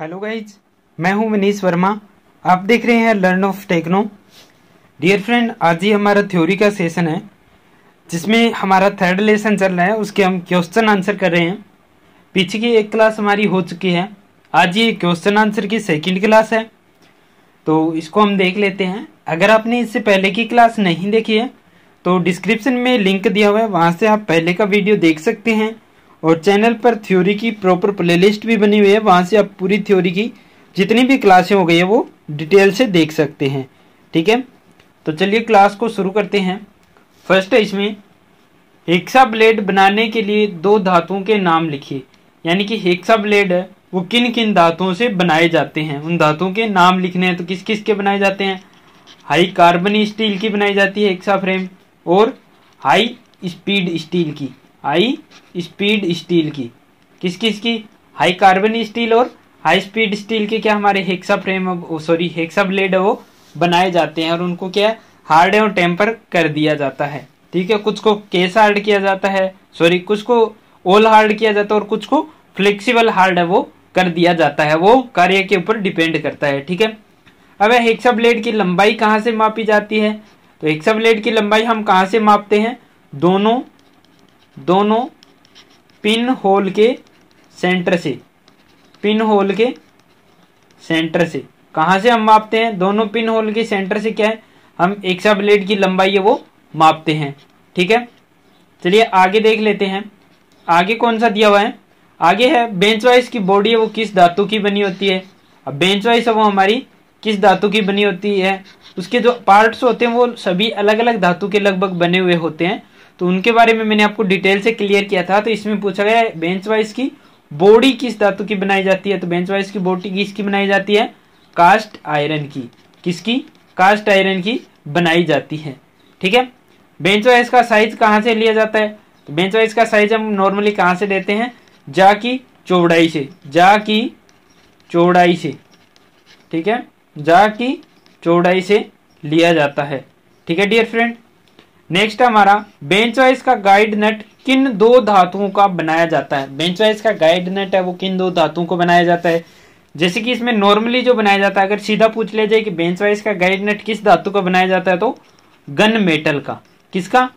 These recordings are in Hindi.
हेलो गाइज, मैं हूं मनीष वर्मा। आप देख रहे हैं learn of techno. Dear friend, आज ही हमारा थ्योरी का सेशन है जिसमें हमारा थर्ड लेसन चल रहा है। उसके हम क्वेश्चन आंसर कर रहे हैं। पीछे की एक क्लास हमारी हो चुकी है, आज ये क्वेश्चन आंसर की सेकंड क्लास है, तो इसको हम देख लेते हैं। अगर आपने इससे पहले की क्लास नहीं देखी है तो डिस्क्रिप्शन में लिंक दिया हुआ है, वहाँ से आप पहले का वीडियो देख सकते हैं। और चैनल पर थ्योरी की प्रॉपर प्लेलिस्ट भी बनी हुई है, वहाँ से आप पूरी थ्योरी की जितनी भी क्लासें हो गई है वो डिटेल से देख सकते हैं। ठीक है, तो चलिए क्लास को शुरू करते हैं। फर्स्ट है इसमें हेक्सा ब्लेड बनाने के लिए दो धातुओं के नाम लिखिए। यानी कि हेक्सा ब्लेड है वो किन किन धातुओं से बनाए जाते हैं, उन धातुओं के नाम लिखने हैं। तो किस किस के बनाए जाते हैं? हाई कार्बन स्टील की बनाई जाती है हेक्सा फ्रेम, और हाई स्पीड स्टील की। हाई स्पीड स्टील की किस किस की? हाई कार्बन स्टील और हाई स्पीड स्टील के क्या हमारे हेक्सा फ्रेम हेक्सा ब्लेड है वो बनाए जाते हैं। और उनको क्या है, हार्ड और टेम्पर कर दिया जाता है। ठीक है, कुछ को केस हार्ड किया जाता है, कुछ को ऑल हार्ड किया जाता है, और कुछ को फ्लेक्सिबल हार्ड है वो कर दिया जाता है। वो कार्य के ऊपर डिपेंड करता है। ठीक है, अब हेक्सा ब्लेड की लंबाई कहाँ से मापी जाती है? तो हेक्सा ब्लेड की लंबाई हम कहाँ से मापते हैं? दोनों पिन होल के सेंटर से। पिन होल के सेंटर से कहाँ से हम मापते हैं? दोनों पिन होल के सेंटर से क्या है, हम हेक्सा ब्लेड की लंबाई है वो मापते हैं। ठीक है, चलिए आगे देख लेते हैं। आगे कौन सा दिया हुआ है? आगे है बेंच वाइज की बॉडी है वो किस धातु की बनी होती है। अब बेंच वाइज है वो हमारी किस धातु की बनी होती है, उसके जो पार्ट्स होते हैं वो सभी अलग अलग धातु के लगभग बने हुए होते हैं। तो उनके बारे में मैंने आपको डिटेल से क्लियर किया था। तो इसमें पूछा गया है बेंच वाइज की बॉडी किस धातु की बनाई जाती है। तो बेंच वाइज की बॉडी किसकी बनाई जाती है? कास्ट आयरन की। किसकी? कास्ट आयरन की बनाई जाती है। ठीक है, बेंच वाइज का साइज कहाँ से लिया जाता है? तो बेंच वाइज का साइज हम नॉर्मली कहाँ से लेते हैं? जा की चौड़ाई से। जा की चौड़ाई से। ठीक है, जा की चौड़ाई से लिया जाता है। ठीक है डियर फ्रेंड, नेक्स्ट हमारा बेंच वाइज का गाइड नट किन दो धातुओं का बनाया जाता है। बेंच वाइज का गाइड नट है वो किन दो धातुओं को बनाया जाता है। जैसे कि इसमें नॉर्मली जो बनाया जाता है, अगर सीधा पूछ लिया जाए कि बेंच वाइज का गाइड नट किस धातु का बनाया जाता है, तो गन मेटल का। किसका?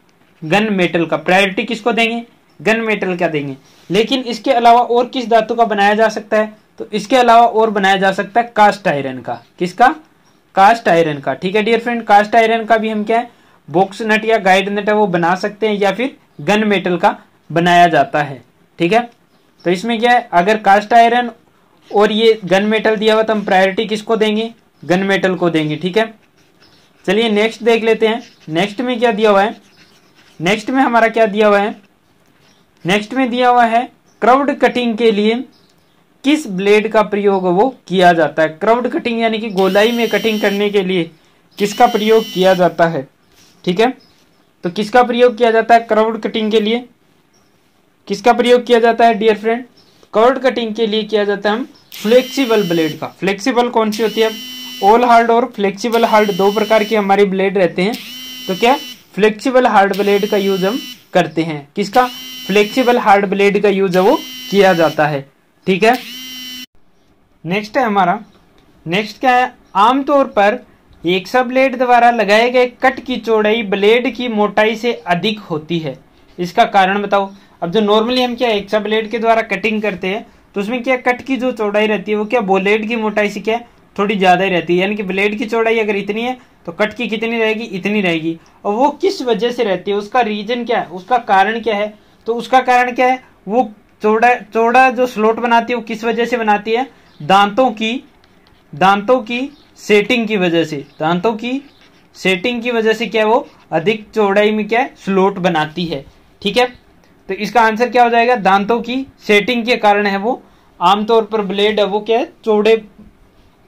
गन मेटल का। प्रायोरिटी किसको देंगे? गन मेटल का देंगे। लेकिन इसके अलावा और किस धातु का बनाया जा सकता है? तो इसके अलावा और बनाया जा सकता है कास्ट आयरन का। किसका? कास्ट आयरन का। ठीक है डियर फ्रेंड, कास्ट आयरन का भी हम क्या है, बॉक्स नट या गाइड नट है वो बना सकते हैं, या फिर गन मेटल का बनाया जाता है। ठीक है, तो इसमें क्या है, अगर कास्ट आयरन और ये गन मेटल दिया हुआ तो हम प्रायोरिटी किसको देंगे? गन मेटल को देंगे। ठीक है, चलिए नेक्स्ट देख लेते हैं। नेक्स्ट में क्या दिया हुआ है? नेक्स्ट में हमारा क्या दिया हुआ है? नेक्स्ट में दिया हुआ है कर्व्ड कटिंग के लिए किस ब्लेड का प्रयोग वो किया जाता है। कर्व्ड कटिंग यानी कि गोलाई में कटिंग करने के लिए किसका प्रयोग किया जाता है? ठीक है, तो किसका प्रयोग किया जाता है कर्व्ड कटिंग के लिए? किसका प्रयोग किया जाता है डियर फ्रेंड? कर्व्ड कटिंग के लिए किया जाता है हम फ्लेक्सिबल ब्लेड का। फ्लेक्सिबल कौन सी होती है? ऑल हार्ड और फ्लेक्सिबल हार्ड दो प्रकार के हमारे ब्लेड रहते हैं। तो क्या फ्लेक्सिबल हार्ड ब्लेड का यूज हम करते हैं। किसका? फ्लेक्सिबल हार्ड ब्लेड का यूज है वो किया जाता है। ठीक है, नेक्स्ट है हमारा, नेक्स्ट क्या है, आमतौर पर हेक्सा ब्लेड द्वारा लगाए गए कट की चौड़ाई ब्लेड की मोटाई से अधिक होती है। इसका कारण बताओ। अब जो नॉर्मली हम क्या हेक्सा ब्लेड के द्वारा कटिंग करते हैं तो उसमें क्या कट की जो चौड़ाई रहती है वो क्या ब्लेड की मोटाई से क्या थोड़ी ज्यादा ही रहती है। यानी कि ब्लेड की चौड़ाई अगर इतनी है तो कट की कितनी रहेगी? इतनी रहेगी। और वो किस वजह से रहती है, उसका रीजन क्या है, उसका कारण क्या है? तो उसका कारण क्या है, वो चौड़ा जो स्लॉट बनाती है वो किस वजह से बनाती है? दांतों की सेटिंग की वजह से। दांतों की सेटिंग की वजह से क्या है, वो अधिक चौड़ाई में क्या है स्लॉट बनाती है। ठीक है, तो इसका आंसर क्या हो जाएगा? दांतों की सेटिंग के कारण है वो आमतौर पर ब्लेड है वो क्या है चौड़े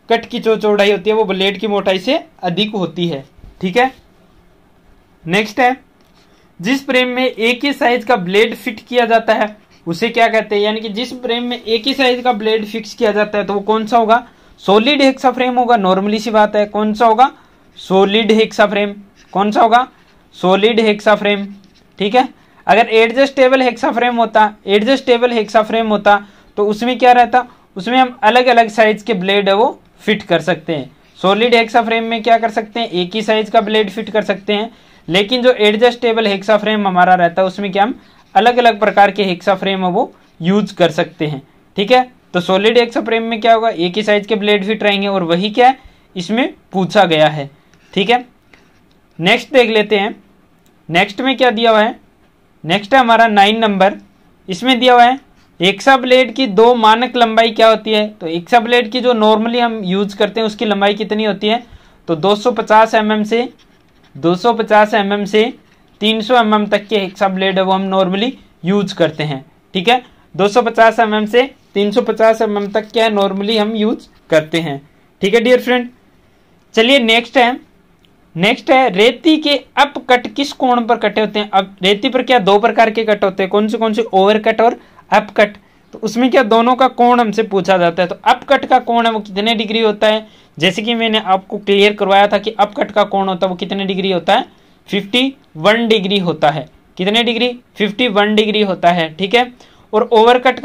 कट की जो चौड़ाई होती है वो ब्लेड की मोटाई से अधिक होती है। ठीक है, नेक्स्ट है जिस फ्रेम में एक ही साइज का ब्लेड फिट किया जाता है उसे क्या कहते हैं। यानी कि जिस फ्रेम में एक ही साइज का ब्लेड फिक्स किया जाता है तो वो कौन सा होगा? सॉलिड हेक्सा फ्रेम होगा। नॉर्मली सी बात है, कौन सा होगा? Solid hexa frame. कौन सा होगा? Solid hexa frame. ठीक है, अगर एडजस्टेबल हेक्सा फ्रेम होता तो उसमें क्या रहता? उसमें हम अलग अलग साइज के ब्लेड है वो फिट कर सकते हैं। सॉलिड हेक्सा फ्रेम में क्या कर सकते हैं, एक ही साइज का ब्लेड फिट कर सकते हैं, लेकिन जो एडजस्टेबल हेक्सा फ्रेम हमारा रहता है उसमें क्या हम अलग अलग प्रकार के हेक्सा फ्रेम है वो यूज कर सकते हैं। ठीक है, तो सॉलिड हेक्सा फ्रेम में क्या होगा, एक ही साइज के ब्लेड फिट रहेंगे, और वही क्या है इसमें पूछा गया है। ठीक है, नेक्स्ट देख लेते हैं। नेक्स्ट में क्या दिया हुआ है, नेक्स्ट है हमारा 9 नंबर। इसमें दिया हुआ है हेक्सा ब्लेड की दो मानक लंबाई क्या होती है। तो हेक्सा ब्लेड की जो नॉर्मली हम यूज करते हैं उसकी लंबाई कितनी होती है, तो 250 mm से 300 mm तक के हेक्सा ब्लेड है वो हम नॉर्मली यूज करते हैं। ठीक है, 250 mm से 350 mm तक क्या है नॉर्मली हम यूज करते हैं। ठीक है डियर फ्रेंड, चलिए नेक्स्ट है रेती के अप कट किस कोण पर कटे होते हैं। अब रेती पर क्या दो प्रकार के कट होते हैं, कौन से ओवर कट और अप कट। तो उसमें क्या दोनों का कोण हमसे पूछा जाता है। तो अप कट का कोण है वो कितने डिग्री होता है, जैसे कि मैंने आपको क्लियर करवाया था कि अप कट का कोण होता है वो कितने डिग्री होता है, 51 डिग्री होता है। कितने डिग्री, 51 डिग्री होता है। ठीक है, और ओवरकट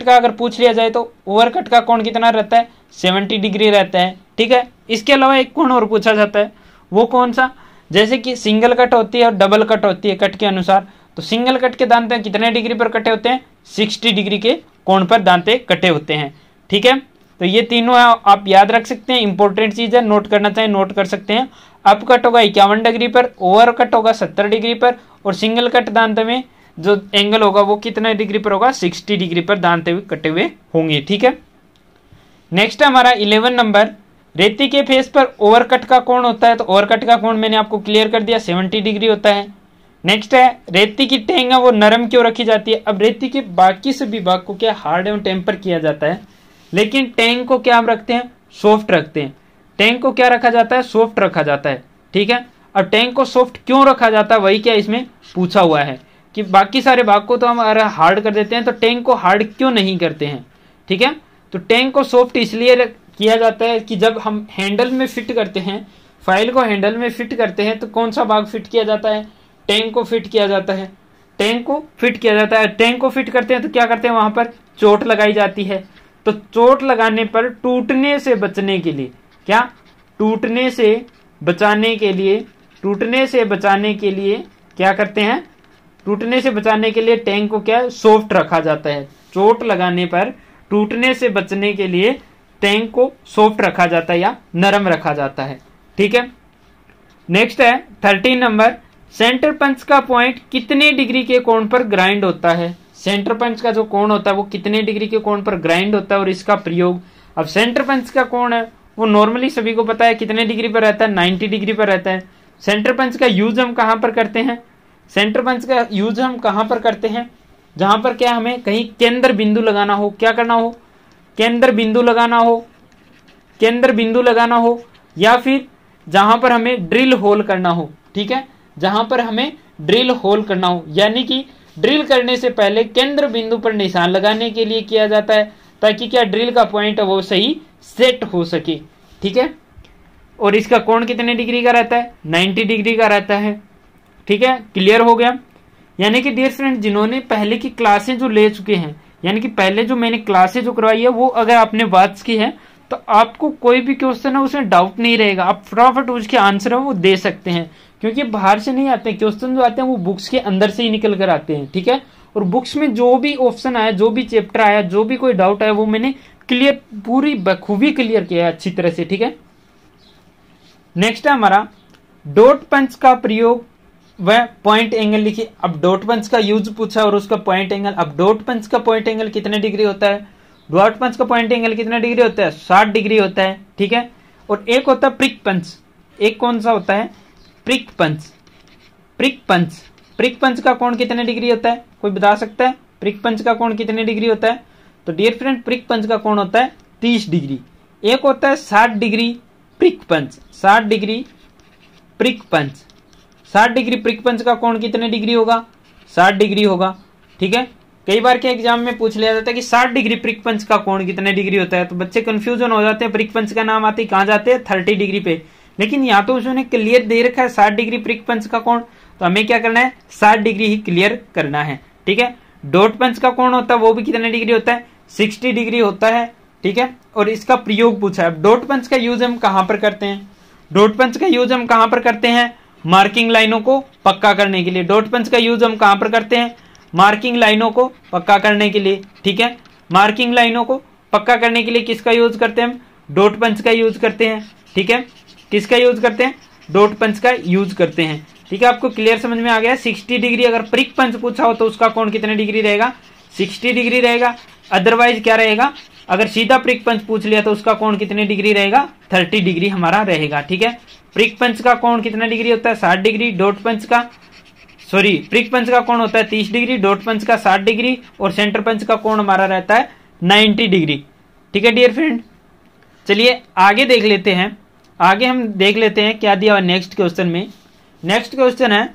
का अगर पूछ लिया जाए तो ओवरकट का कोण कितना रहता है, 70 डिग्री रहता है। ठीक है, इसके अलावा एक कोण और पूछा जाता है, वो कौन सा, जैसे कि सिंगल कट होती है और डबल कट होती है कट के अनुसार। तो सिंगल कट के दांते कितने डिग्री पर कटे होते हैं, 60 डिग्री के कोण पर दांते कटे होते हैं। ठीक है, तो ये तीनों आप याद रख सकते हैं, इंपॉर्टेंट चीज है, नोट करना चाहे नोट कर सकते हैं। अप कट होगा 51 डिग्री पर, ओवर कट होगा 70 डिग्री पर, और सिंगल कट दांते में जो एंगल होगा वो कितने डिग्री पर होगा, 60 डिग्री पर दांते हुए कटे हुए होंगे। ठीक है, नेक्स्ट है हमारा 11 नंबर। रेती के फेस पर ओवरकट का कोण होता है। तो ओवरकट का कोण मैंने आपको क्लियर कर दिया, 70 डिग्री होता है। नेक्स्ट है रेती की टैंग है वो नरम क्यों रखी जाती है। अब रेती के बाकी सभी भाग को क्या हार्ड एवं टेम्पर किया जाता है, लेकिन टैंक को क्या हम रखते हैं, सॉफ्ट रखते हैं। टैंक को क्या रखा जाता है, सॉफ्ट रखा जाता है। ठीक है, अब टैंक को सॉफ्ट क्यों रखा जाता है वही क्या इसमें पूछा हुआ है कि बाकी सारे भाग को तो हम अगर हार्ड कर देते हैं तो टैंक को हार्ड क्यों नहीं करते हैं। ठीक है, तो टैंक को सॉफ्ट इसलिए किया जाता है कि जब हम हैंडल में फिट करते हैं, फाइल को हैंडल में फिट करते हैं तो कौन सा भाग फिट किया जाता है, टैंक को फिट किया जाता है। टैंक को फिट किया जाता है, टैंक को फिट करते हैं तो क्या करते हैं, वहां पर चोट लगाई जाती है। तो चोट लगाने पर टूटने से बचने के लिए क्या, टूटने से बचाने के लिए क्या करते हैं, टूटने से बचाने के लिए टैंक को क्या सॉफ्ट रखा जाता है। चोट लगाने पर टूटने से बचने के लिए टैंक को सॉफ्ट रखा जाता है या नरम रखा जाता है। ठीक है, नेक्स्ट है 13 नंबर। सेंटर पंच का पॉइंट कितने डिग्री के कोण पर ग्राइंड होता है। सेंटर पंच का जो कोण होता है वो कितने डिग्री के कोण पर ग्राइंड होता है और इसका प्रयोग। अब सेंटर पंच का कोण है वो नॉर्मली सभी को पता है कितने डिग्री पर रहता है, 90 डिग्री पर रहता है। सेंटर पंच का यूज हम कहां पर करते हैं, सेंटर पंच का यूज हम कहां पर करते हैं, जहां पर क्या हमें कहीं केंद्र बिंदु लगाना हो, क्या करना हो, केंद्र बिंदु लगाना हो, या फिर जहां पर हमें ड्रिल होल करना हो। ठीक है, जहां पर हमें ड्रिल होल करना हो, यानी कि ड्रिल करने से पहले केंद्र बिंदु पर निशान लगाने के लिए किया जाता है, ताकि क्या ड्रिल का पॉइंट है वो सही सेट हो सके। ठीक है, और इसका कोण कितने डिग्री का रहता है, 90 डिग्री का रहता है। ठीक है, क्लियर हो गया। यानी कि डियर फ्रेंड जिन्होंने पहले की क्लासें जो ले चुके हैं, यानी कि पहले जो मैंने क्लासें जो करवाई है वो अगर आपने बात की है तो आपको कोई भी क्वेश्चन है उसमें डाउट नहीं रहेगा, आप फटाफट उसके आंसर है वो दे सकते हैं, क्योंकि बाहर से नहीं आते क्वेश्चन, जो आते हैं वो बुक्स के अंदर से ही निकल कर आते हैं। ठीक है, और बुक्स में जो भी ऑप्शन आया, जो भी चैप्टर आया, जो भी कोई डाउट आया वो मैंने क्लियर पूरी बखूबी क्लियर किया है अच्छी तरह से। ठीक है, नेक्स्ट है हमारा डॉट पंच का प्रयोग वह पॉइंट एंगल लिखिए। अब डॉट पंच का यूज पूछा और उसका पॉइंट एंगल। अब डॉट पंच का पॉइंट एंगल कितने डिग्री होता है, डॉट पंच का पॉइंट एंगल कितना डिग्री होता है, 60 डिग्री होता है। ठीक है, और एक होता है प्रिक पंच, एक कौन सा होता है, प्रिक पंच। प्रिक पंच का कोण कितने डिग्री होता है, कोई बता सकता है प्रिक पंच का कोण कितने डिग्री होता है। तो डियर फ्रेंड प्रिक पंच का कोण होता है 30 डिग्री। एक होता है 60 डिग्री प्रिक पंच, 60 डिग्री प्रिक पंच। 60 डिग्री प्रिक पंच का कोण कितने डिग्री होगा, 60 डिग्री होगा। ठीक है, कई बार के एग्जाम में पूछ लिया जाता है कि 60 डिग्री प्रिक पंच का कोण कितने डिग्री होता है, तो बच्चे कंफ्यूजन हो जाते हैं, प्रिक पंच का नाम आते ही कहां जाते हैं, 30 डिग्री पे। लेकिन यहाँ तो उसने क्लियर दे रखा है 60 डिग्री प्रिक पंच का कोण, तो हमें क्या करना है, 60 डिग्री ही क्लियर करना है। ठीक है, डॉट पंच का कोण होता है वो भी कितने डिग्री होता है, 60 डिग्री होता है, ठीक है। और इसका प्रयोग पूछा है। अब डॉट पंच का यूज हम कहां पर करते हैं? डॉट पंच का यूज हम कहां पर करते हैं? मार्किंग लाइनों को पक्का करने के लिए। डॉट पंच का यूज हम कहां पर करते हैं? मार्किंग लाइनों को पक्का करने के लिए, ठीक है। मार्किंग लाइनों को पक्का करने के लिए किसका यूज करते हैं हम? डॉट पंच का यूज करते हैं, ठीक है। किसका यूज करते हैं? डॉट पंच का यूज करते हैं, ठीक है। आपको क्लियर समझ में आ गया? 60 डिग्री अगर प्रिक पंच पूछा हो तो उसका कोण कितने डिग्री रहेगा? 60 डिग्री रहेगा। अदरवाइज क्या रहेगा? अगर सीधा प्रिक पंच पूछ लिया तो उसका कोण कितने डिग्री रहेगा? 30 डिग्री हमारा रहेगा, ठीक है। प्रिक पंच का कोण कितना डिग्री होता है? 60 डिग्री। डॉट पंच का प्रिक पंच का कोण होता है 30 डिग्री, डॉट पंच का 60 डिग्री और सेंटर पंच का कोण हमारा रहता है 90 डिग्री, ठीक है डियर फ्रेंड। चलिए आगे देख लेते हैं। आगे हम देख लेते हैं क्या दिया हुआ नेक्स्ट क्वेश्चन में। नेक्स्ट क्वेश्चन है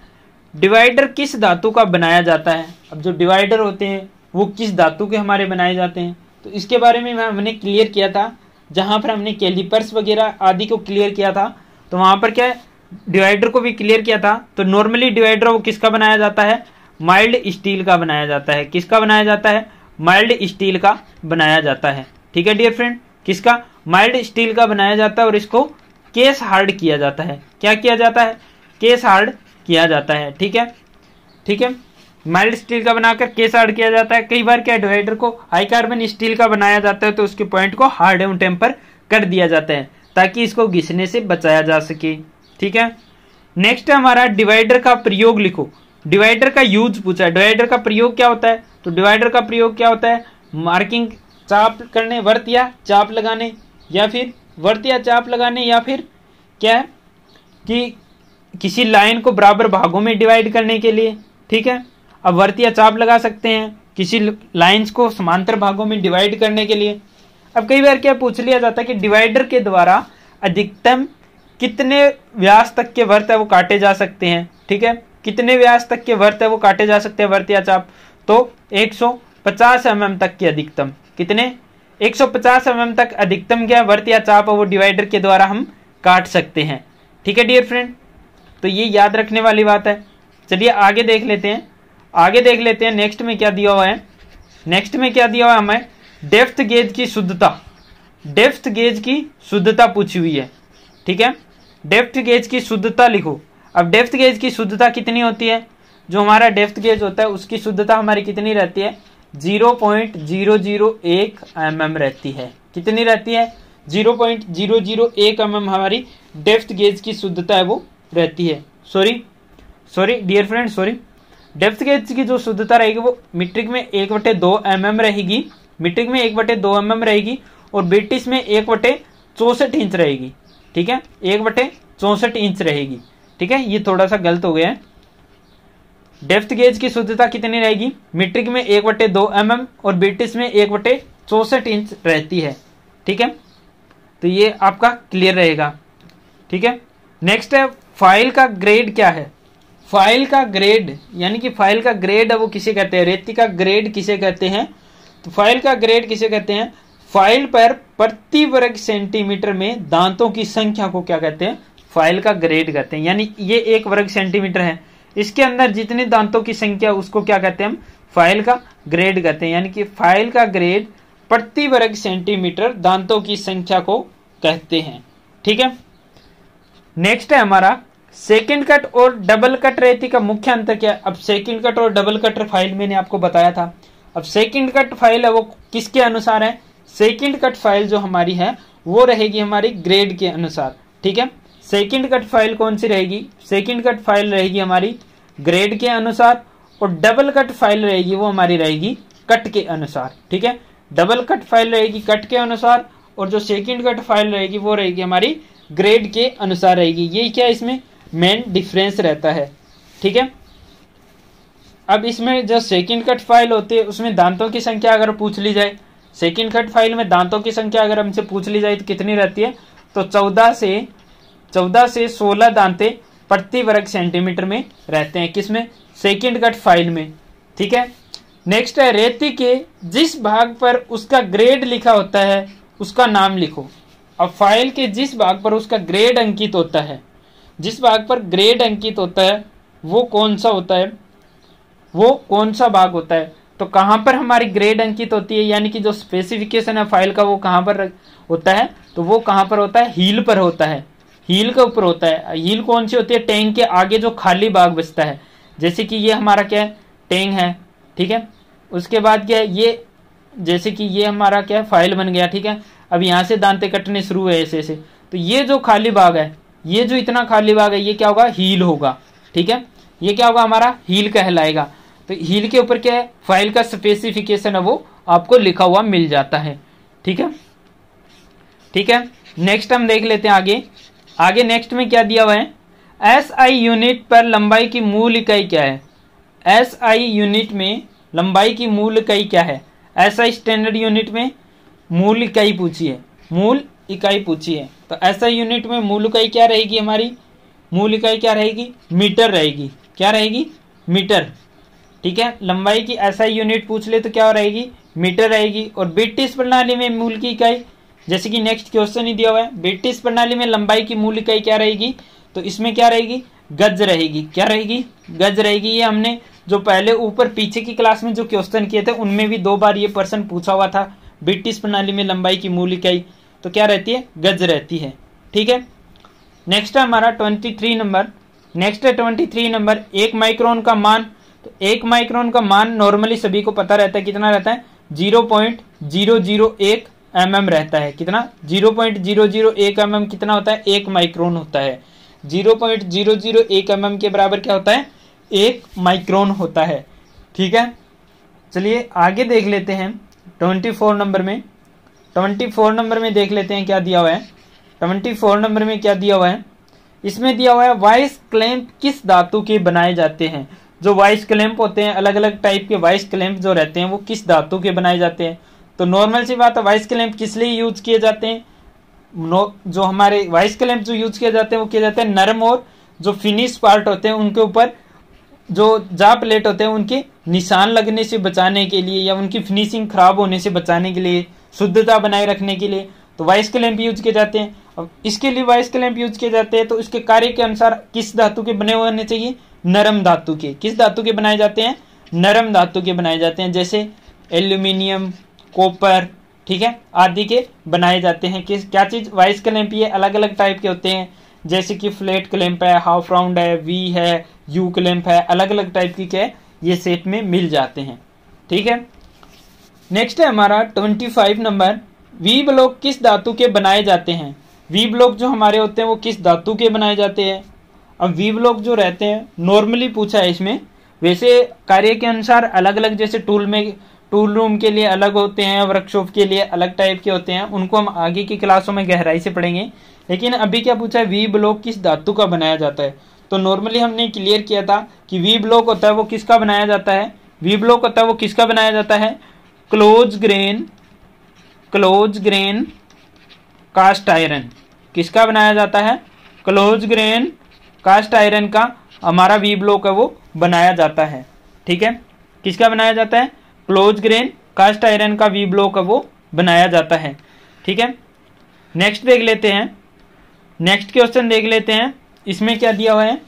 डिवाइडर किस धातु का बनाया जाता है? अब जो डिवाइडर होते हैं वो किस धातु के हमारे बनाए जाते हैं, तो इसके बारे में हमने क्लियर किया था। जहां पर हमने कैलिपर्स वगैरह आदि को क्लियर किया था तो वहां पर क्या है, डिवाइडर को भी क्लियर किया था। तो नॉर्मली डिवाइडर वो किसका बनाया जाता है? माइल्ड स्टील का बनाया जाता है। किसका बनाया जाता है? माइल्ड स्टील का बनाया जाता है, ठीक है डियर फ्रेंड। किसका? माइल्ड स्टील का बनाया जाता है और इसको केस हार्ड किया जाता है। क्या किया जाता है? केस हार्ड किया जाता है, ठीक है, ठीक है। माइल्ड स्टील का बनाकर केस हार्ड किया जाता है। कई बार क्या डिवाइडर को हाई कार्बन स्टील का बनाया जाता है तो उसके पॉइंट को हार्ड एवं टेम्पर कर दिया जाता है ताकि इसको घिसने से बचाया जा सके, ठीक है। नेक्स्ट हमारा डिवाइडर का प्रयोग लिखो। डिवाइडर का यूज पूछा है। डिवाइडर का प्रयोग क्या होता है? तो डिवाइडर का प्रयोग क्या होता है? मार्किंग चाप करने, वर्त या चाप लगाने, या फिर वर्त या चाप लगाने, या फिर क्या है कि किसी लाइन को बराबर भागों में डिवाइड करने के लिए, ठीक है। अब वर्त या चाप लगा सकते हैं किसी लाइंस को समांतर भागों में डिवाइड करने के लिए। अब कई बार क्या पूछ लिया जाता है कि डिवाइडर के द्वारा अधिकतम कितने व्यास तक के वर्त है वो काटे जा सकते हैं, ठीक है। कितने व्यास तक के वर्त है वो काटे जा सकते हैं वर्त या चाप? तो 150 mm तक के अधिकतम। कितने? 150 mm तक अधिकतम क्या वर्त या चाप वो डिवाइडर के द्वारा हम काट सकते हैं, ठीक है डियर फ्रेंड। तो ये याद रखने वाली बात है। चलिए आगे देख लेते हैं। आगे देख लेते हैं नेक्स्ट में क्या दिया हुआ है। नेक्स्ट में क्या दिया हुआ है हमें? डेप्थ गेज की शुद्धता। डेप्थ गेज की शुद्धता पूछी हुई है, ठीक है। डेप्थ गेज की शुद्धता लिखो। अब डेप्थ गेज की शुद्धता कितनी होती है? जो हमारा डेप्थ गेज होता है उसकी शुद्धता हमारी कितनी रहती है? 0.001 mm रहती है। कितनी रहती है? 0.001 mm हमारी डेप्थ गेज की शुद्धता है वो रहती है। Sorry dear friend, sorry. Depth gauge की जो शुद्धता रहेगी वो मीट्रिक में 1/2 mm रहेगी। मीट्रिक में 1/2 mm रहेगी और ब्रिटिश में 1/64 इंच रहेगी, ठीक है। 1/64 इंच रहेगी, ठीक है। ये थोड़ा सा गलत हो गया है। डेप्थ गेज की शुद्धता कितनी रहेगी? मीट्रिक में 1/2 mm और ब्रिटिश में 1/64 इंच रहती है, ठीक है। तो ये आपका क्लियर रहेगा, ठीक है। नेक्स्ट है फाइल का ग्रेड क्या है? फाइल का ग्रेड यानी कि फाइल का ग्रेड है वो किसे कहते हैं? रेती का ग्रेड किसे कहते हैं? तो फाइल का ग्रेड किसे कहते हैं? फाइल पर प्रति वर्ग सेंटीमीटर में दांतों की संख्या को क्या कहते हैं? फाइल का ग्रेड कहते हैं। यानी ये 1 वर्ग सेंटीमीटर है, इसके अंदर जितने दांतों की संख्या उसको क्या कहते हैं हम? फाइल का ग्रेड कहते हैं। यानी कि फाइल का ग्रेड प्रति वर्ग सेंटीमीटर दांतों की संख्या को कहते हैं, ठीक है। नेक्स्ट है हमारा सेकंड कट और डबल कट रेती का मुख्य अंतर क्या है? अब सेकंड कट और डबल कट फाइल मैंने आपको बताया था। अब सेकंड कट फाइल है वो किसके अनुसार है? सेकंड कट फाइल जो हमारी है वो रहेगी हमारी ग्रेड के अनुसार, ठीक है। सेकंड कट फाइल कौन सी रहेगी? सेकंड कट फाइल रहेगी हमारी ग्रेड के अनुसार और डबल कट फाइल रहेगी वो हमारी रहेगी कट के अनुसार, ठीक है। डबल कट फाइल रहेगी कट के अनुसार और जो सेकंड कट फाइल रहेगी वो रहेगी हमारी ग्रेड के अनुसार रहेगी। ये क्या इसमें मेन डिफरेंस रहता है, ठीक है। अब इसमें जो सेकंड कट फाइल होती है उसमें दांतों की संख्या अगर पूछ ली जाए, सेकंड कट फाइल में दांतों की संख्या अगर हमसे पूछ ली जाए तो कितनी रहती है? तो 14 से 16 दांते प्रति वर्ग सेंटीमीटर में रहते हैं। किसमें? सेकंड कट फाइल में, ठीक है। नेक्स्ट है रेती के जिस भाग पर उसका ग्रेड लिखा होता है उसका नाम लिखो। अब फाइल के जिस भाग पर उसका ग्रेड अंकित होता है, जिस भाग पर ग्रेड अंकित होता है वो कौन सा होता है? वो कौन सा भाग होता है? तो कहाँ पर हमारी ग्रेड अंकित होती है, यानी कि जो स्पेसिफिकेशन है फाइल का वो कहाँ पर होता है, तो वो कहाँ पर होता है, हील पर होता है, हील के ऊपर होता है। हील कौन सी होती है, टैंक के आगे जो खाली भाग बचता है, जैसे कि ये हमारा क्या है, टैंक है, ठीक है। उसके बाद क्या है, ये जैसे कि ये हमारा क्या है, फाइल बन गया, ठीक है। अब यहाँ से दांते कटने शुरू हुए ऐसे ऐसे, तो ये जो खाली भाग है, ये जो इतना खाली भाग है, ये क्या होगा, हील होगा, ठीक है। ये क्या होगा, हमारा हील कहलाएगा। तो हील के ऊपर क्या है, फाइल का स्पेसिफिकेशन है वो आपको लिखा हुआ मिल जाता है, ठीक है। ठीक है, नेक्स्ट हम देख लेते हैं आगे नेक्स्ट में क्या दिया हुआ है, एसआई यूनिट पर लंबाई की मूल इकाई क्या है। एसआई यूनिट में लंबाई की मूल इकाई क्या है। एसआई स्टैंडर्ड यूनिट में मूल इकाई पूछी है, मूल इकाई पूछी है। तो एसआई यूनिट में मूल इकाई क्या रहेगी, हमारी मूल इकाई क्या रहेगी, मीटर रहेगी। क्या रहेगी, मीटर, ठीक है। लंबाई की एसआई यूनिट पूछ ले तो क्या रहेगी, मीटर रहेगी। और ब्रिटिश प्रणाली में मूल की इकाई, जैसे कि नेक्स्ट क्वेश्चन ही दिया हुआ है, ब्रिटिश प्रणाली में लंबाई की मूल इकाई क्या रहेगी, तो इसमें क्या रहेगी, गज रहेगी। क्या रहेगी, गज रहेगी। ये हमने जो पहले ऊपर पीछे की क्लास में जो क्वेश्चन किए थे उनमें भी 2 बार ये प्रश्न पूछा हुआ था। ब्रिटिश प्रणाली में लंबाई की मूल इकाई तो क्या रहती है, गज रहती है, ठीक है। नेक्स्ट है हमारा 23 नंबर। नेक्स्ट है 23 नंबर, 1 माइक्रोन का मान। तो 1 माइक्रोन का मान नॉर्मली सभी को पता रहता है, कितना रहता है, 0.001 mm रहता है। कितना, 0.001 mm कितना होता है, 1 माइक्रोन होता है। 0.001 mm के बराबर क्या होता है, 1 माइक्रोन होता है, ठीक है। चलिए आगे देख लेते हैं 24 नंबर में। 24 नंबर में देख लेते हैं क्या दिया हुआ है। 24 नंबर में क्या दिया हुआ है, इसमें दिया हुआ है वाइस क्लैंप किस धातु के बनाए जाते हैं। जो वाइस क्लैंप होते हैं, अलग अलग टाइप के वाइस क्लैंप जो रहते हैं वो किस धातु के बनाए जाते हैं। तो नॉर्मल सी बात है, वाइस क्लैंप किस लिए यूज किए जाते हैं, जो हमारे वाइस क्लैंप जो यूज किए जाते हैं वो किए जाते हैं नरम और जो फिनिश पार्ट होते हैं उनके ऊपर जो जा प्लेट होते हैं उनके निशान लगने से बचाने के लिए, या उनकी फिनिशिंग खराब होने से बचाने के लिए, शुद्धता बनाए रखने के लिए तो वाइस क्लैंप यूज किए जाते हैं। अब इसके लिए वाइस क्लैंप यूज किए जाते हैं तो इसके कार्य के अनुसार किस धातु के बने हुए होने चाहिए, नरम धातु के। किस धातु के बनाए जाते हैं, नरम धातु के बनाए जाते हैं, जैसे एल्यूमिनियम, कॉपर, ठीक है, आदि के बनाए जाते हैं। किस क्या चीज, वाइस क्लैंप। ये अलग अलग टाइप के होते हैं, जैसे कि फ्लैट क्लैंप है, हाफ राउंड है, वी है, यू क्लैंप है, अलग अलग टाइप की क्या है ये शेप में मिल जाते हैं, ठीक है। नेक्स्ट है हमारा 25 नंबर, वी ब्लॉक किस धातु के बनाए जाते हैं। वी ब्लॉक जो हमारे होते हैं वो किस धातु के बनाए जाते हैं। अब वी ब्लॉक जो रहते हैं नॉर्मली पूछा है इसमें, वैसे कार्य के अनुसार अलग अलग, जैसे टूल रूम के लिए अलग होते हैं, वर्कशॉप के लिए अलग टाइप के होते हैं, उनको हम आगे की क्लासों में गहराई से पढ़ेंगे। लेकिन अभी क्या पूछा है, वी ब्लॉक किस धातु का बनाया जाता है। तो नॉर्मली हमने क्लियर किया था कि वी ब्लॉक होता है वो किसका बनाया जाता है, वी ब्लॉक होता है वो किसका बनाया जाता है, क्लोज ग्रेन कास्ट आयरन। किसका बनाया जाता है, क्लोज ग्रेन कास्ट आयरन का हमारा वी ब्लॉक है वो बनाया जाता है, ठीक है। किसका बनाया जाता है, क्लोज ग्रेन कास्ट आयरन का वी ब्लॉक है वो बनाया जाता है, ठीक है। नेक्स्ट देख लेते हैं, नेक्स्ट क्वेश्चन देख लेते हैं। इसमें क्या दिया हुआ है,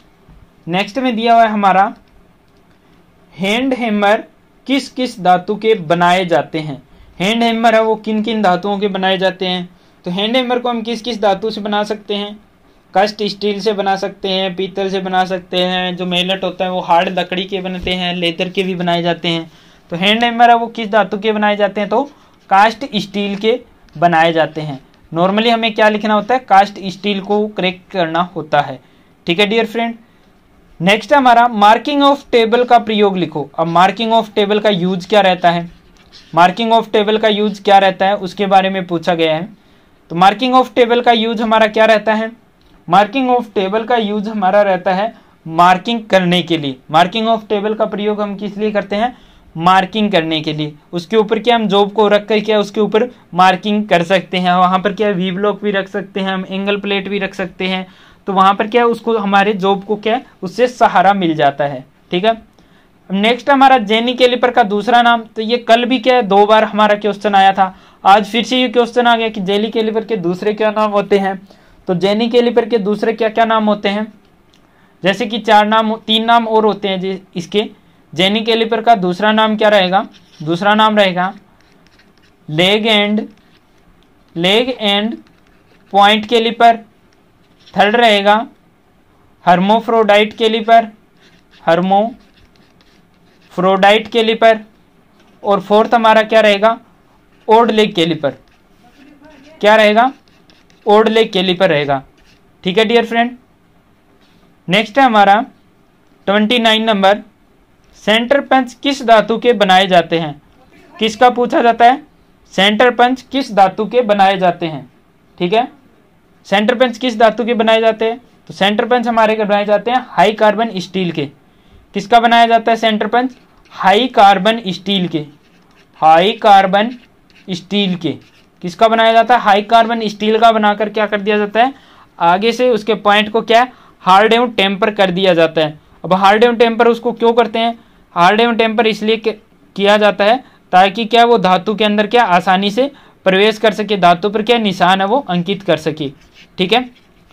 नेक्स्ट में दिया हुआ है हमारा हैंड हैमर किस किस धातु के बनाए जाते हैं। हैंड हैमर है वो किन किन धातुओं के बनाए जाते हैं। तो हैंड हैमर को हम किस किस धातु से बना सकते हैं, कास्ट स्टील से बना सकते हैं, पीतल से बना सकते हैं, जो मेलट होता है वो हार्ड लकड़ी के बनते हैं, लेदर के भी बनाए जाते हैं। तो हैंड हैमर है वो किस धातु के बनाए जाते हैं, तो कास्ट स्टील के बनाए जाते हैं। नॉर्मली हमें क्या लिखना होता है, कास्ट स्टील को करेक्ट करना होता है, ठीक है डियर फ्रेंड। नेक्स्ट हमारा मार्किंग ऑफ टेबल का प्रयोग लिखो। अब मार्किंग ऑफ टेबल का यूज क्या रहता है, मार्किंग ऑफ टेबल का यूज क्या रहता है उसके बारे में पूछा गया है। तो मार्किंग ऑफ टेबल का यूज हमारा क्या रहता है, मार्किंग ऑफ टेबल का यूज हमारा रहता है मार्किंग करने के लिए। मार्किंग ऑफ टेबल का प्रयोग हम किस लिए करते हैं, मार्किंग करने के लिए। उसके ऊपर क्या हम जॉब को रख कर क्या उसके ऊपर मार्किंग कर सकते हैं। वहां पर क्या वी ब्लॉक भी रख सकते हैं, हम एंगल प्लेट भी रख सकते हैं। तो वहां पर क्या उसको हमारे जॉब को क्या उससे सहारा मिल जाता है, ठीक है। नेक्स्ट हमारा जेनी कैलिपर का दूसरा नाम। तो ये कल भी क्या 2 बार हमारा क्वेश्चन आया था, आज फिर से ये क्वेश्चन आ गया कि जेनी कैलिपर के दूसरे क्या नाम होते हैं। तो जेनी कैलिपर के दूसरे क्या क्या नाम होते हैं, जैसे कि 3 नाम और होते हैं इसके, जेनी कैलिपर का दूसरा नाम क्या रहेगा? दूसरा नाम रहेगा leg and point caliper. Third रहेगा हर्मोफ्रोडाइट कैलिपर। और फोर्थ हमारा क्या रहेगा? Odd leg caliper. क्या रहेगा? ओड लेग कैलिपर रहेगा। ठीक है डियर फ्रेंड। नेक्स्ट है हमारा 29 नंबर, सेंटर पंच किस धातु के बनाए जाते हैं? किसका पूछा जाता है? सेंटर पंच किस धातु के बनाए जाते हैं? ठीक है, सेंटर पंच किस धातु के बनाए जाते हैं? तो सेंटर पंच हमारे बनाए जाते हैं हाई कार्बन स्टील के। किसका बनाया जाता है center punch? High carbon steel के। हाई कार्बन स्टील के किसका बनाया जाता है? हाई कार्बन स्टील का बनाकर क्या कर दिया जाता है? आगे से उसके पॉइंट को क्या हार्ड एवं टेम्पर कर दिया जाता है। अब हार्ड एवं टेम्पर उसको क्यों करते हैं? हार्ड एवं टेम्पर इसलिए किया जाता है ताकि क्या वो धातु के अंदर क्या आसानी से प्रवेश कर सके, धातु पर क्या निशान है वो अंकित कर सके। ठीक है,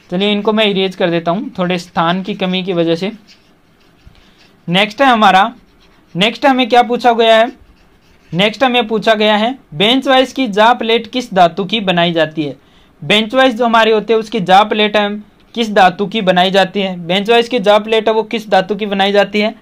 चलिए इनको मैं इरेज कर देता हूँ थोड़े स्थान की कमी की वजह से। नेक्स्ट है हमारा, नेक्स्ट हमें क्या पूछा गया है? नेक्स्ट हमें पूछा गया है बेंच वाइज की जा प्लेट किस धातु की बनाई जाती है? बेंच वाइज जो हमारी होती है उसकी जा प्लेट है किस धातु की बनाई जाती है? बेंच वाइज की जा प्लेट है वो किस धातु की बनाई जाती है?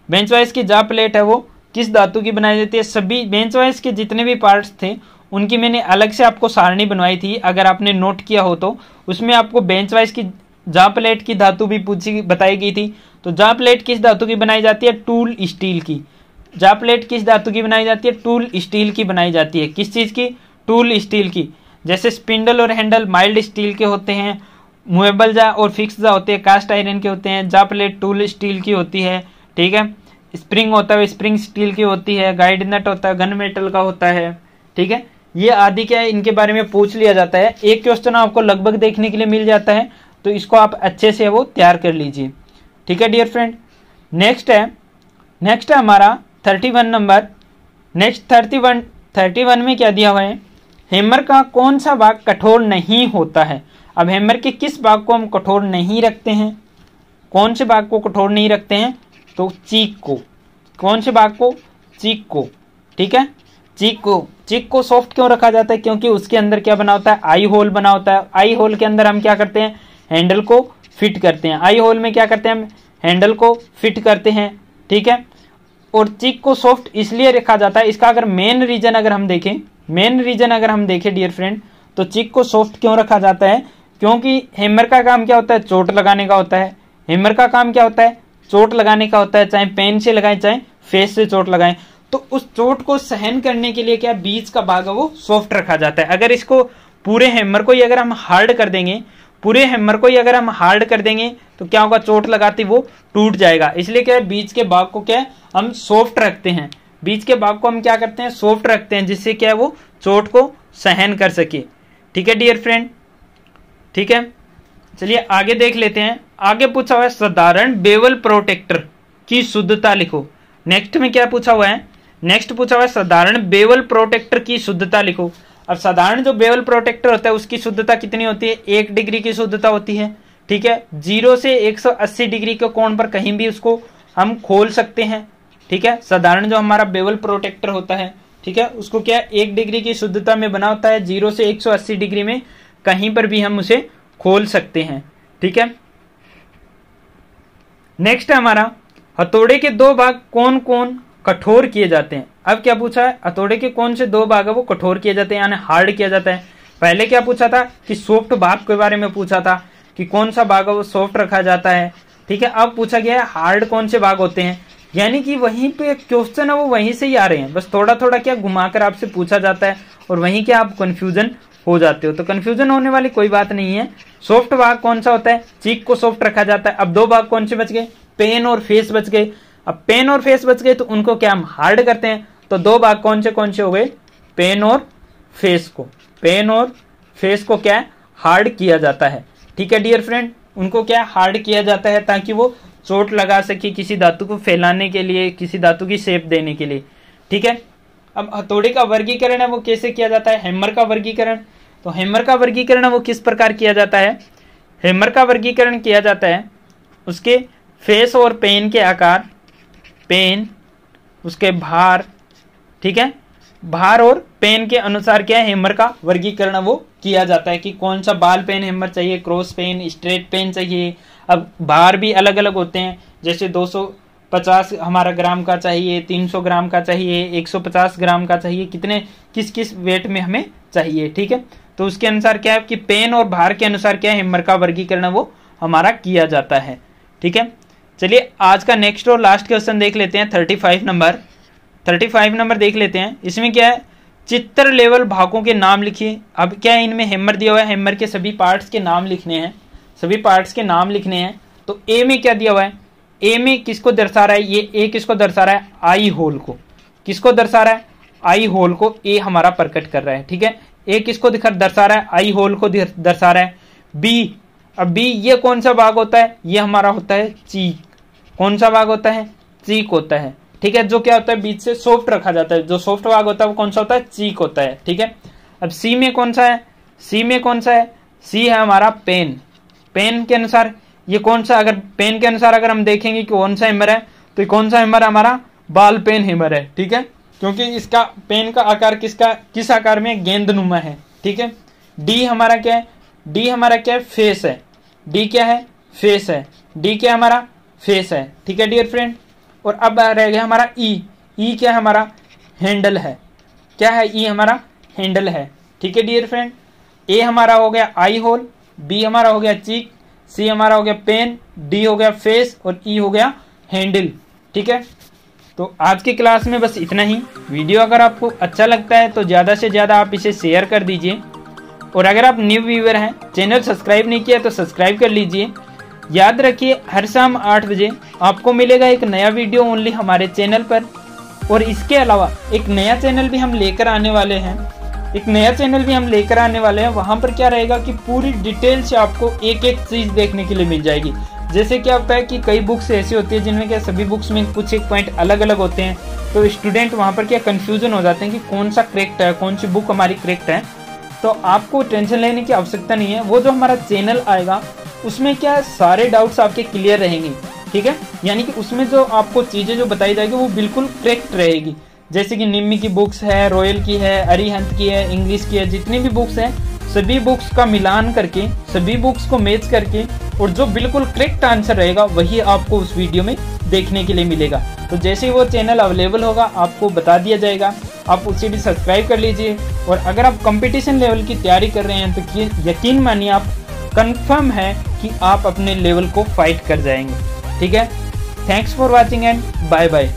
बेंच वाइज की जा प्लेट है वो किस धातु की बनाई जाती है? सभी बेंच वाइज के जितने भी पार्ट्स थे उनकी मैंने अलग से आपको सारणी बनवाई थी, अगर आपने नोट किया हो तो उसमें आपको बेंच वाइज की जा प्लेट की धातु भी बताई गई थी। तो जा प्लेट किस धातु की बनाई जाती है? टूल स्टील की। जा प्लेट किस धातु की बनाई जाती है? टूल स्टील की बनाई जाती है। किस चीज़ की? टूल स्टील की। जैसे स्पिंडल और हैंडल माइल्ड स्टील के होते हैं, मूवेबल जा और फिक्स जा होते हैं कास्ट आयरन के होते हैं, जा प्लेट टूल स्टील की होती है। ठीक है, स्प्रिंग होता है स्प्रिंग स्टील की होती है, गाइड नट होता है गन मेटल का होता है। ठीक है, ये आदि क्या है इनके बारे में पूछ लिया जाता है। एक क्वेश्चन आपको लगभग देखने के लिए मिल जाता है, तो इसको आप अच्छे से वो तैयार कर लीजिए। ठीक है डियर फ्रेंड। नेक्स्ट है हमारा 31 नंबर। नेक्स्ट 31 में क्या दिया हुआ है? हैमर का कौन सा भाग कठोर नहीं होता है? अब हैमर के किस भाग को हम कठोर नहीं रखते हैं? कौन से भाग को कठोर नहीं रखते हैं? तो चीक को। कौन से भाग को? चीक को। ठीक है, चीक को सॉफ्ट क्यों रखा जाता है? क्योंकि उसके अंदर क्या बना होता है? आई होल बना होता है। आई होल के अंदर हम क्या करते हैं? हैंडल को फिट करते हैं। आई होल में क्या करते हैं? हम हैंडल को फिट करते हैं। ठीक है, और चीक को सॉफ्ट इसलिए रखा जाता है, इसका अगर मेन रीजन अगर हम देखें डियर फ्रेंड, तो चीक को सॉफ्ट क्यों रखा जाता है? क्योंकि हैमर का काम क्या होता है? चोट लगाने का होता है। हैमर का काम क्या होता है? चोट लगाने का होता है, चाहे पेन से लगाएं चाहे फेस से चोट लगाएं। तो उस चोट को सहन करने के लिए क्या बीच का भाग है वो सॉफ्ट रखा जाता है। अगर इसको पूरे हैमर को ही अगर हम हार्ड कर देंगे, तो क्या होगा? चोट लगाती वो टूट जाएगा। इसलिए क्या है बीच के भाग को क्या है हम सॉफ्ट रखते हैं। बीच के भाग को हम क्या करते हैं? सॉफ्ट रखते हैं, जिससे क्या है वो चोट को सहन कर सके। ठीक है डियर फ्रेंड। ठीक है, चलिए आगे देख लेते हैं। आगे पूछा हुआ है साधारण बेवल प्रोटेक्टर की शुद्धता लिखो। नेक्स्ट में क्या पूछा हुआ है? नेक्स्ट पूछा हुआ है साधारण बेवल प्रोटेक्टर की शुद्धता लिखो। अब साधारण जो बेवल प्रोटेक्टर होता है उसकी शुद्धता कितनी होती है? 1 डिग्री की शुद्धता होती है। ठीक है, 0 से 180 डिग्री के कोण पर कहीं भी उसको हम खोल सकते हैं। ठीक है, साधारण जो हमारा बेवल प्रोटेक्टर होता है, ठीक है, उसको क्या 1 डिग्री की शुद्धता में बना होता है। 0 से 180 डिग्री में कहीं पर भी हम उसे खोल सकते हैं। ठीक है, नेक्स्ट है हमारा हथौड़े के 2 भाग कौन कौन कठोर किए जाते हैं? अब क्या पूछा है? हथौड़े के कौन से 2 भाग है वो कठोर किए जाते हैं, यानी हार्ड किया जाता है। पहले क्या पूछा था कि सॉफ्ट भाग के बारे में पूछा था कि कौन सा भाग है वो सॉफ्ट रखा जाता है। ठीक है, अब पूछा गया है हार्ड कौन से भाग होते हैं, यानी कि वहीं पे क्वेश्चन है वो वहीं से ही आ रहे हैं, बस थोड़ा थोड़ा क्या घुमाकर आपसे पूछा जाता है और वहीं क्या आप कंफ्यूजन हो जाते हो। तो कंफ्यूजन होने वाली कोई बात नहीं है। सॉफ्ट भाग कौन सा होता है? चीक को सॉफ्ट रखा जाता है। अब 2 भाग कौन से बच गए? पेन और फेस बच गए। अब पेन और फेस बच गए तो उनको क्या हम हार्ड करते हैं। तो 2 भाग कौन से हो गए? पेन और फेस को क्या हार्ड किया जाता है। ठीक है डियर फ्रेंड, उनको क्या हार्ड किया जाता है ताकि वो चोट लगा सके किसी धातु को फैलाने के लिए, किसी धातु की शेप देने के लिए। ठीक है, अब हथौड़े का वर्गीकरण है वो कैसे किया जाता है? हैमर का वर्गीकरण। तो हैमर का वर्गीकरण है वो किस प्रकार किया जाता है? हैमर का वर्गीकरण किया जाता है उसके फेस और पेन के आकार, पेन उसके भार, ठीक है, भार और पेन के अनुसार क्या है हैमर का वर्गीकरण वो किया जाता है कि कौन सा बाल पेन हैमर चाहिए, क्रॉस पेन, स्ट्रेट पेन चाहिए। अब भार भी अलग अलग होते हैं, जैसे 250 हमारा ग्राम का चाहिए, 300 ग्राम का चाहिए, 150 ग्राम का चाहिए, कितने किस किस वेट में हमें चाहिए, ठीक है। तो उसके अनुसार क्या है कि पेन और भार के अनुसार क्या है हैमर का वर्गीकरण वो हमारा किया जाता है, ठीक है। चलिए आज का नेक्स्ट और लास्ट क्वेश्चन देख लेते हैं, 35 नंबर देख लेते हैं। इसमें क्या है, चित्र लेवल भागों के नाम लिखिए। अब क्या है, इनमें हैमर दिया हुआ है, हैमर के सभी पार्ट्स के नाम लिखने हैं, सभी पार्ट्स के नाम लिखने हैं। तो ए में क्या दिया हुआ है, ए में किसको दर्शा रहा है, ये ए किसको दर्शा रहा है, आई होल को, किसको दर्शा रहा है, आई होल को ए हमारा प्रकट कर रहा है, ठीक है। ए किसको दर्शा रहा है, आई होल को दर्शा रहा है। बी, अब बी ये कौन सा भाग होता है, ये हमारा होता है चीक। कौन सा भाग होता है, चीक होता है, ठीक है, जो क्या होता है बीच से सॉफ्ट रखा जाता है, जो सॉफ्ट भाग होता है वो कौन सा होता है, चीक होता है, ठीक है। अब सी में कौन सा है, सी में कौन सा है, सी है हमारा पेन। पेन के अनुसार ये कौन सा, अगर पेन के अनुसार अगर हम देखेंगे कि कौन सा हैमर है, तो कौन सा हैमर हमारा बाल पेन हैमर है, ठीक है, क्योंकि इसका पेन का आकार किस आकार में, गेंदनुमा है, ठीक है। डी हमारा क्या है, डी हमारा क्या है, फेस है, डी क्या है, फेस है, डी क्या हमारा फेस है, ठीक है डियर फ्रेंड। और अब रह गया हमारा ई, ई क्या है हमारा हैंडल है, क्या है, ई हमारा हैंडल है, ठीक है डियर फ्रेंड। ए हमारा हो गया आई होल, बी हमारा हो गया चीक, सी हमारा हो गया पेन, डी हो गया फेस और ई हो गया हैंडल, ठीक है। तो आज की क्लास में बस इतना ही। वीडियो अगर आपको अच्छा लगता है तो ज़्यादा से ज़्यादा आप इसे शेयर कर दीजिए, और अगर आप न्यू व्यूअर हैं, चैनल सब्सक्राइब नहीं किया तो सब्सक्राइब कर लीजिए। याद रखिए हर शाम 8 बजे आपको मिलेगा एक नया वीडियो ओनली हमारे चैनल पर। और इसके अलावा एक नया चैनल भी हम लेकर आने वाले हैं, वहाँ पर क्या रहेगा कि पूरी डिटेल से आपको एक एक चीज़ देखने के लिए मिल जाएगी। जैसे क्या होता है कि कई बुक्स ऐसी होती है जिनमें क्या सभी बुक्स में कुछ एक पॉइंट अलग अलग होते हैं, तो स्टूडेंट वहाँ पर क्या कंफ्यूजन हो जाते हैं कि कौन सा करेक्ट है, कौन सी बुक हमारी करेक्ट है। तो आपको टेंशन लेने की आवश्यकता नहीं है, वो जो हमारा चैनल आएगा उसमें क्या सारे डाउट्स आपके क्लियर रहेंगे, ठीक है। यानी कि उसमें जो आपको चीज़ें जो बताई जाएगी वो बिल्कुल करेक्ट रहेगी। जैसे कि निम्मी की बुक्स है, रॉयल की है, अरिहंत की है, इंग्लिश की है, जितनी भी बुक्स हैं सभी बुक्स का मिलान करके, सभी बुक्स को मैच करके, और जो बिल्कुल करेक्ट आंसर रहेगा वही आपको उस वीडियो में देखने के लिए मिलेगा। तो जैसे ही वो चैनल अवेलेबल होगा आपको बता दिया जाएगा, आप उसे भी सब्सक्राइब कर लीजिए। और अगर आप कंपटीशन लेवल की तैयारी कर रहे हैं तो यकीन मानिए आप कंफर्म है कि आप अपने लेवल को फाइट कर जाएंगे, ठीक है। Thanks for watching and bye bye.